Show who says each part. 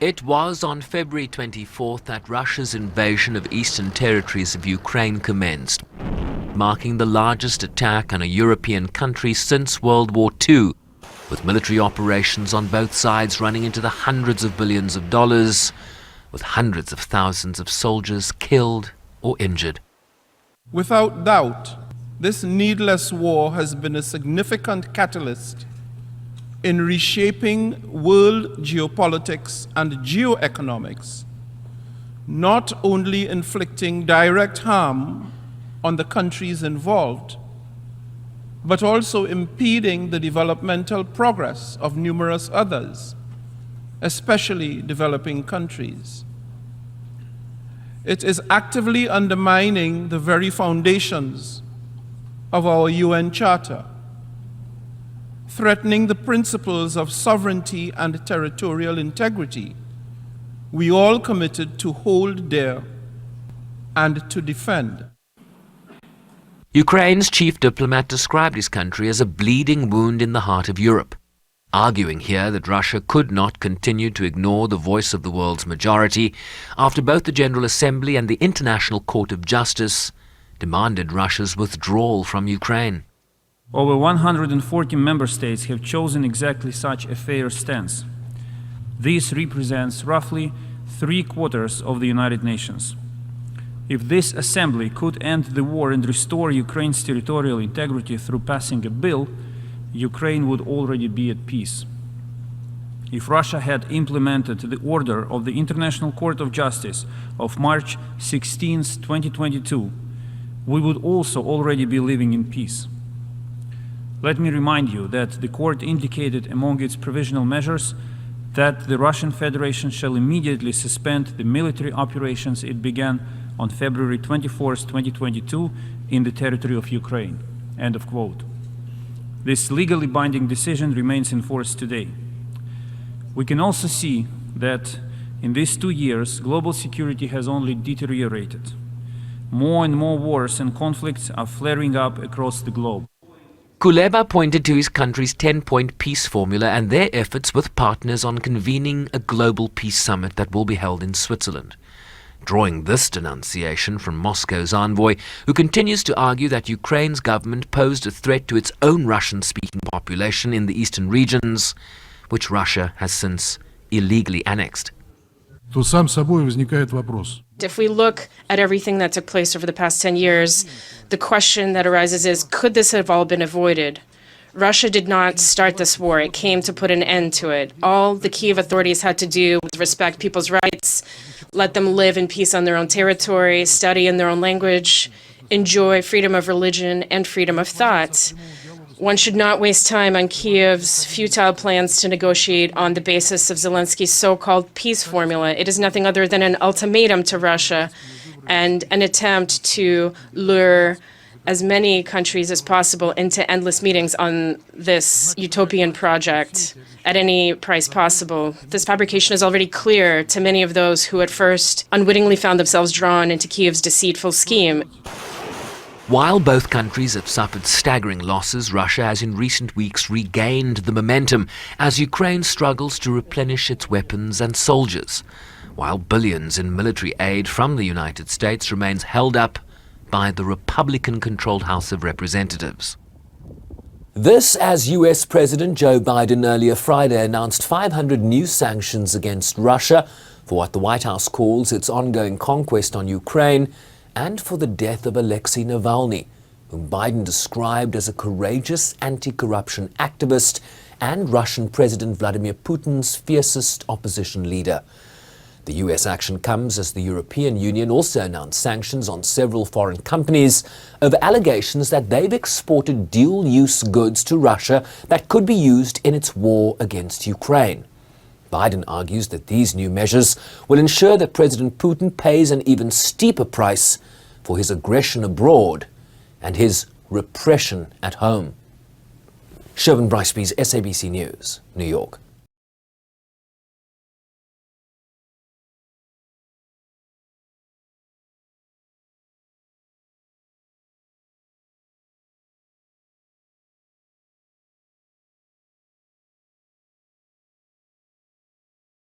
Speaker 1: It was on February 24th that Russia's invasion of eastern territories of Ukraine commenced, marking the largest attack on a European country since World War II, with military operations on both sides running into the hundreds of billions of dollars, with hundreds of thousands of soldiers killed or injured.
Speaker 2: Without doubt, this needless war has been a significant catalyst in reshaping world geopolitics and geoeconomics, not only inflicting direct harm on the countries involved, but also impeding the developmental progress of numerous others, especially developing countries. It is actively undermining the very foundations of our UN Charter, threatening the principles of sovereignty and territorial integrity we all committed to hold dear and to defend.
Speaker 1: Ukraine's chief diplomat described his country as a bleeding wound in the heart of Europe, arguing here that Russia could not continue to ignore the voice of the world's majority after both the General Assembly and the International Court of Justice demanded Russia's withdrawal from Ukraine.
Speaker 3: Over 140 member states have chosen exactly such a fair stance. This represents roughly 3/4 of the United Nations. If this assembly could end the war and restore Ukraine's territorial integrity through passing a bill, Ukraine would already be at peace. If Russia had implemented the order of the International Court of Justice of March 16, 2022, we would also already be living in peace. Let me remind you that the court indicated among its provisional measures that the Russian Federation shall immediately suspend the military operations it began on February 24, 2022 in the territory of Ukraine. End of quote. This legally binding decision remains in force today. We can also see that in these 2 years, global security has only deteriorated. More and more wars and conflicts are flaring up across the globe.
Speaker 1: Kuleba pointed to his country's 10-point peace formula and their efforts with partners on convening a global peace summit that will be held in Switzerland, drawing this denunciation from Moscow's envoy, who continues to argue that Ukraine's government posed a threat to its own Russian-speaking population in the eastern regions, which Russia has since illegally annexed.
Speaker 4: То сам собой возникает вопрос.
Speaker 5: If we look at everything that took place over the past 10 years, the question that arises is, could this have all been avoided? Russia did not start this war. It came to put an end to it. All the Kyiv authorities had to do was respect people's rights, let them live in peace on their own territory, study in their own language, enjoy freedom of religion and freedom of thought. One should not waste time on Kyiv's futile plans to negotiate on the basis of Zelensky's so-called peace formula. It is nothing other than an ultimatum to Russia and an attempt to lure as many countries as possible into endless meetings on this utopian project at any price possible. This fabrication is already clear to many of those who at first unwittingly found themselves drawn into Kyiv's deceitful scheme.
Speaker 1: While both countries have suffered staggering losses, Russia has in recent weeks regained the momentum as Ukraine struggles to replenish its weapons and soldiers, while billions in military aid from the United States remains held up by the Republican-controlled House of Representatives. This as US President Joe Biden earlier Friday announced 500 new sanctions against Russia for what the White House calls its ongoing conquest on Ukraine and for the death of Alexei Navalny, whom Biden described as a courageous anti-corruption activist and Russian President Vladimir Putin's fiercest opposition leader. The US action comes as the European Union also announced sanctions on several foreign companies over allegations that they've exported dual-use goods to Russia that could be used in its war against Ukraine. Biden argues that these new measures will ensure that President Putin pays an even steeper price for his aggression abroad and his repression at home. Sherwin Bryceby's SABC News, New York.